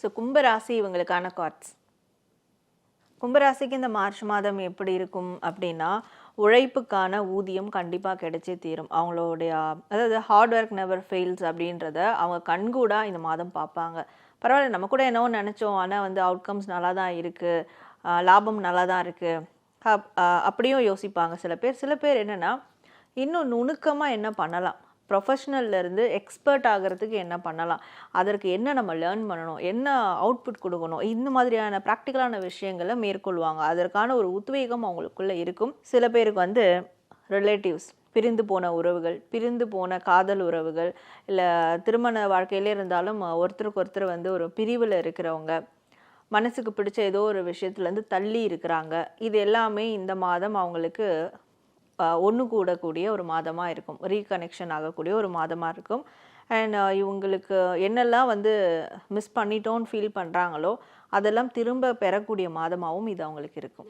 So கும்பராசி இவங்களுக்கான cards. கும்பராசிக்கு இந்த மார்ச் மாதம் எப்படி இருக்கும் அப்படின்னா, உழைப்புக்கான ஊதியம் கண்டிப்பாக கிடைச்சே தீரும். அவங்களுடைய அதாவது ஹார்ட் ஒர்க் நெவர் ஃபெயில்ஸ் அப்படின்றத அவங்க கண்கூடா இந்த மாதம் பார்ப்பாங்க. பரவாயில்ல, நம்ம கூட என்னவோ நினச்சோம், ஆனால் வந்து அவுட்கம்ஸ் நல்லா தான் இருக்குது, லாபம் நல்லா தான் இருக்குது அப்படியும் யோசிப்பாங்க சில பேர். சில பேர் என்னென்னா, இன்னும் நுணுக்கமாக என்ன பண்ணலாம், ப்ரொஃபஷ்னல்லேருந்து எக்ஸ்பர்ட் ஆகிறதுக்கு என்ன பண்ணலாம், அதற்கு என்ன நம்ம லேர்ன் பண்ணணும், என்ன அவுட்புட் கொடுக்கணும், இந்த மாதிரியான ப்ராக்டிக்கலான விஷயங்களை மேற்கொள்வாங்க. அதற்கான ஒரு உத்வேகம் அவங்களுக்குள்ளே இருக்கும். சில பேருக்கு வந்து ரிலேட்டிவ்ஸ், பிரிந்து போன உறவுகள், பிரிந்து போன காதல் உறவுகள், இல்லை திருமண வாழ்க்கையிலே இருந்தாலும் ஒருத்தருக்கு ஒருத்தர் வந்து ஒரு பிரிவில் இருக்கிறவங்க, மனசுக்கு பிடிச்ச ஏதோ ஒரு விஷயத்துலேருந்து தள்ளி இருக்கிறாங்க. இது எல்லாமே இந்த மாதம் அவங்களுக்கு ஒன்று கூடக்கூடிய ஒரு மாதமாக இருக்கும். ரீகனெக்ஷன் ஆகக்கூடிய ஒரு மாதமாக இருக்கும். அண்ட் இவங்களுக்கு என்னெல்லாம் வந்து மிஸ் பண்ணிட்டோன்னு ஃபீல் பண்ணுறாங்களோ அதெல்லாம் திரும்ப பெறக்கூடிய மாதமாகவும் இது அவங்களுக்கு இருக்கும்.